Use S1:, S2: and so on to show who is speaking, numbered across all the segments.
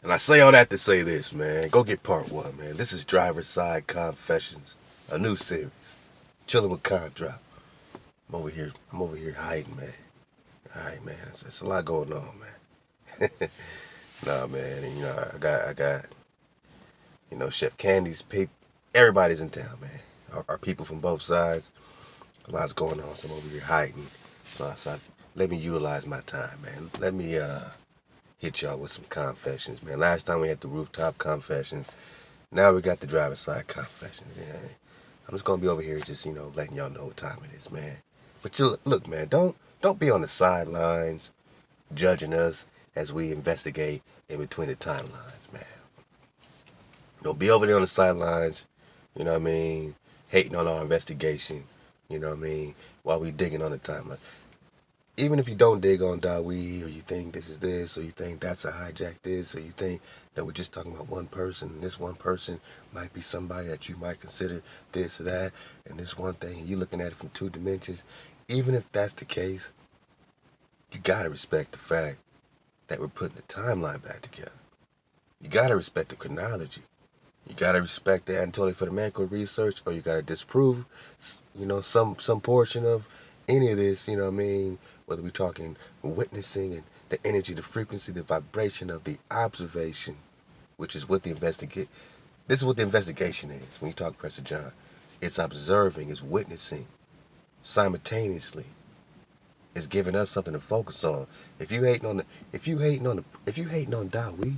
S1: And I say all that to say this, man. Go get part one, man. This is Driver's Side Khanfessions, a new series. Chilling with khandrop. I'm over here hiding, man. Alright, man. It's a lot going on, man. Nah, man. And, I got, Chef Candy's people. Everybody's in town, man. Our people from both sides. A lot's going on, so I'm over here hiding. Let me utilize my time, man. Let me hit y'all with some confessions, man. Last time we had the rooftop confessions. Now we got the driver's side confessions. Yeah. I'm just gonna be over here just, letting y'all know what time it is, man. But look, man, don't be on the sidelines judging us as we investigate in between the timelines, man. Don't be over there on the sidelines, you know what I mean, hating on our investigation, you know what I mean, while we digging on the timeline. Even if you don't dig on Dawi, or you think this is this, or you think that's a hijack this, or you think that we're just talking about one person, and this one person might be somebody that you might consider this or that, and this one thing, and you're looking at it from two dimensions, even if that's the case, you gotta respect the fact that we're putting the timeline back together. You gotta respect the chronology. You gotta respect the Anatoly Fomenko research, or you gotta disprove, some portion of any of this. You know what I mean? Whether we're talking witnessing and the energy, the frequency, the vibration of the observation, which is what the investigate. This is what the investigation is. When you talk Professor John, it's observing, it's witnessing, simultaneously. It's giving us something to focus on. If you hating on Dawi,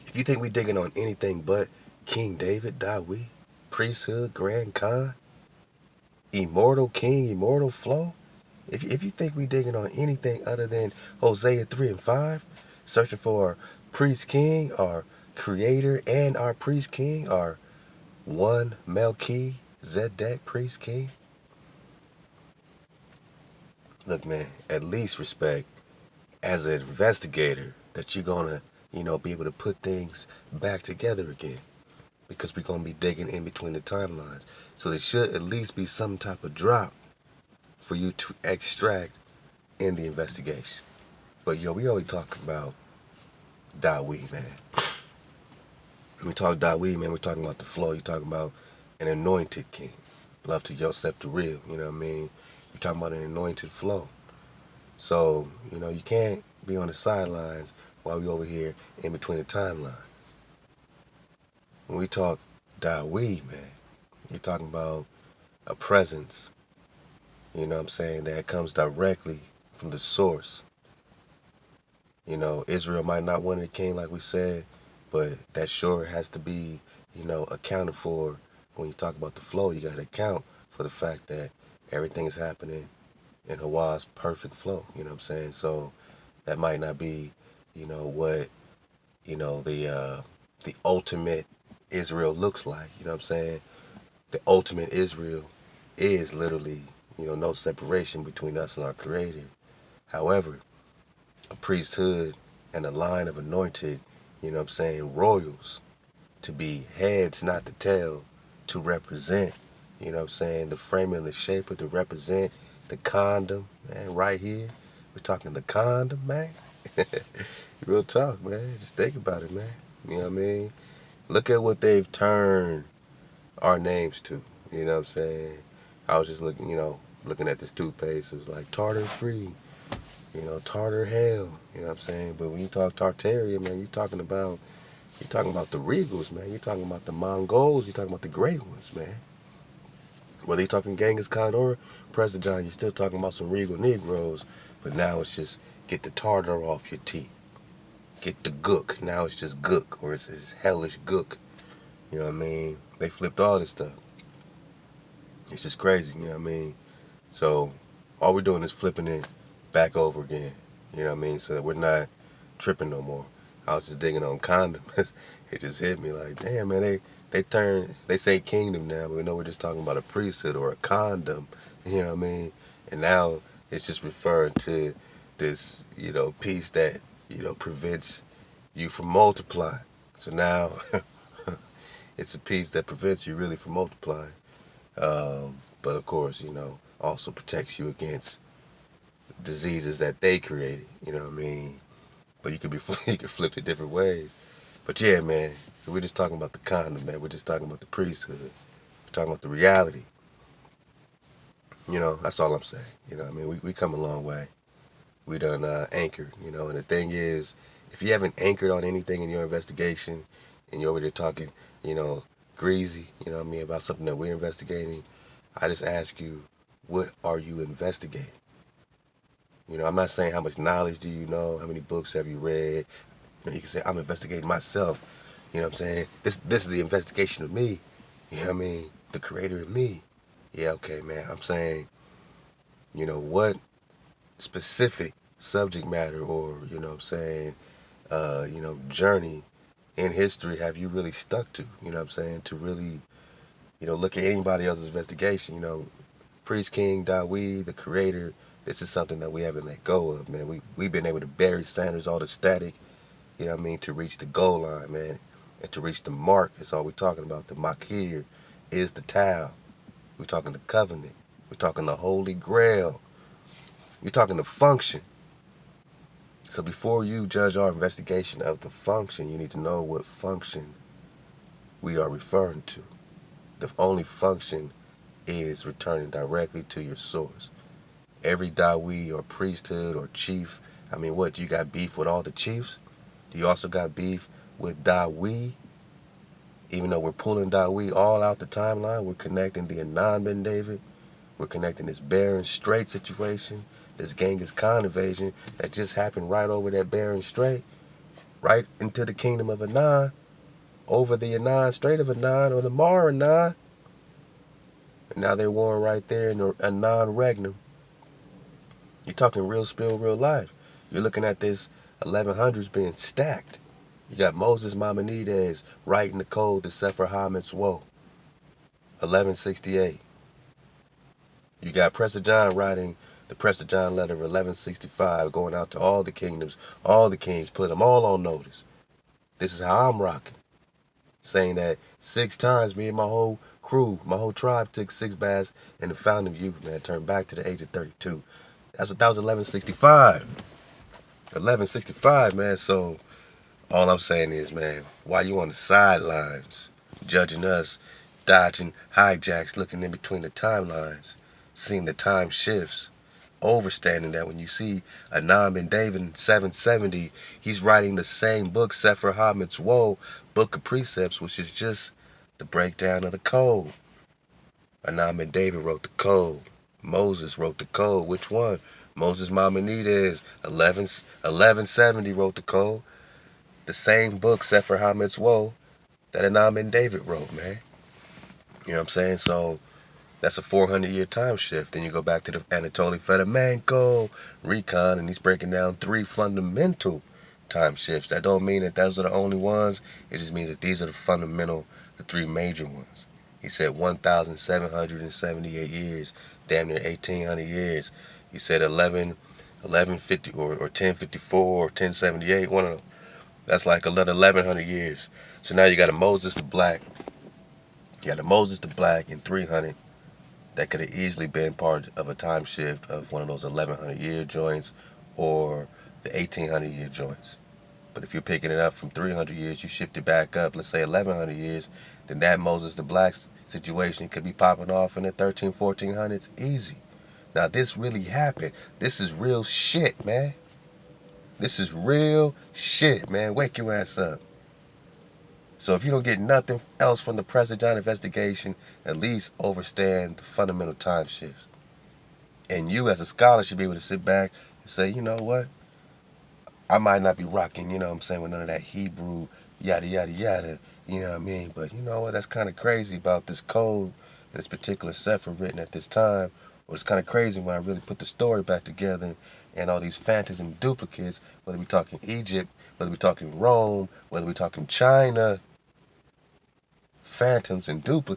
S1: if you think we digging on anything but King David, Dawi, priesthood, Grand Khan, immortal king, immortal flow, if you think we digging on anything other than Hosea 3 and 5, searching for our priest king, our creator, and our priest king, our one Melchizedek priest king, look, man, at least respect as an investigator that you're gonna, be able to put things back together again. Because we're going to be digging in between the timelines. So there should at least be some type of drop for you to extract in the investigation. But we always talk about Dawi, man. When we talk Dawi, man, we're talking about the flow. You're talking about an anointed king. Love to Yosef the real, you know what I mean? We're talking about an anointed flow. So, you can't be on the sidelines while we over here in between the timelines. When we talk Dawi, man, you're talking about a presence, that comes directly from the source. Israel might not want a king like we said, but that sure has to be, accounted for. When you talk about the flow, you got to account for the fact that everything is happening in Hawa's perfect flow, you know what I'm saying? So that might not be, what, the ultimate Israel looks like, you know what I'm saying? The ultimate Israel is literally, no separation between us and our Creator. However, a priesthood and a line of anointed, royals, to be heads, not the tail, to represent, the frame and the shaper, to represent the condom, man, right here. We're talking the condom, man. Real talk, man. Just think about it, man. You know what I mean? Look at what they've turned our names to. You know what I'm saying? I was just looking at this toothpaste. It was like tartar free, tartar hell. You know what I'm saying? But when you talk Tartaria, man, you're talking about the Regals, man. You're talking about the Mongols. You're talking about the great ones, man. Whether you're talking Genghis Khan or President John, you're still talking about some regal Negroes. But now it's just get the tartar off your teeth. Get the gook. Now it's just gook, or it's hellish gook. You know what I mean? They flipped all this stuff. It's just crazy, you know what I mean? So all we're doing is flipping it back over again. You know what I mean? So that we're not tripping no more. I was just digging on condoms. It just hit me like, damn, man, they say kingdom now, but we know we're just talking about a priesthood or a condom. You know what I mean? And now it's just referring to this, piece that, prevents you from multiplying. So now it's a piece that prevents you really from multiplying. But of course, also protects you against diseases that they created. You know what I mean? but you could be you could flip it different ways. But yeah, man. So we're just talking about the condom, man. We're just talking about the priesthood. We're talking about the reality. You know, that's all I'm saying. You know, I mean, we come a long way. We done anchored. You know, and the thing is, if you haven't anchored on anything in your investigation, and you're over there talking, you know, greasy, you know what I mean, about something that we're investigating, I just ask you, what are you investigating? You know, I'm not saying how much knowledge do you know, how many books have you read. You know, you can say, I'm investigating myself. You know what I'm saying? This is the investigation of me. You know what I mean? The creator of me. Yeah, okay, man. I'm saying, you know, what specific subject matter or, you know what I'm saying, you know, journey in history have you really stuck to? You know what I'm saying? To really, you know, look at anybody else's investigation. You know, Priest King, Dawi, the creator, this is something that we haven't let go of, man. We've been able to bury Sanders, all the static, you know what I mean, to reach the goal line, man. And to reach the mark, that's all we're talking about. The Makir is the Tau. We're talking the covenant. We're talking the Holy Grail. We're talking the function. So before you judge our investigation of the function, you need to know what function we are referring to. The only function is returning directly to your source. Every Dawi or priesthood or chief, I mean, what, you got beef with all the chiefs? Do you also got beef with Dawi? Even though we're pulling Dawi all out the timeline, we're connecting the Anon Ben David, we're connecting this Barren Strait situation, this Genghis Khan invasion that just happened right over that Barren Strait, right into the kingdom of Anon, over the Anon Strait of Anon or the Mar Anon. And now they're warring right there in the Anon Regnum. You're talking real spill, real life. You're looking at this 1100s being stacked. You got Moses Maimonides writing the code to Sefer HaMitzvot, 1168. You got Prester John writing the Prester John letter of 1165, going out to all the kingdoms, all the kings, put them all on notice. This is how I'm rocking. Saying that 6 times me and my whole crew, my whole tribe took 6 baths in the fountain of youth, man, turned back to the age of 32. That was 1165. 1165, man. So all I'm saying is, man, while you on the sidelines, judging us, dodging hijacks, looking in between the timelines, seeing the time shifts, overstanding that when you see Anam Ben David in 770, he's writing the same book, Sefer HaMitzvot, Book of Precepts, which is just the breakdown of the code. Anam Ben David wrote the code. Moses wrote the code. Which one? Moses Maimonides, 1170 wrote the code. The same book, Sefer HaMitzvot, that Anam Ben David wrote, man. You know what I'm saying? So that's a 400-year time shift. Then you go back to the Anatoly Fedomenko recon, and he's breaking down 3 fundamental time shifts. That don't mean that those are the only ones. It just means that these are the fundamental, the 3 major ones. He said 1,778 years, damn near 1,800 years. He said 1150 or 1054 or 1078, one of them. That's like another 1,100 years. So now you got a Moses the Black. You got a Moses the Black in 300 that could have easily been part of a time shift of one of those 1,100-year joints or the 1,800-year joints. But if you're picking it up from 300 years, you shift it back up, let's say 1,100 years, then that Moses the Black situation could be popping off in the 1400s easy. Now, this really happened. This is real shit, man. This is real shit, man. Wake your ass up. So if you don't get nothing else from the Prester John investigation, at least understand the fundamental time shifts. And you as a scholar should be able to sit back and say, you know what? I might not be rocking, you know what I'm saying, with none of that Hebrew, yada, yada, yada, you know what I mean? But you know what? That's kind of crazy about this code, this particular sefer written at this time. Well, it's kind of crazy when I really put the story back together and all these phantoms and duplicates, whether we're talking Egypt, whether we're talking Rome, whether we're talking China, phantoms and duplicates.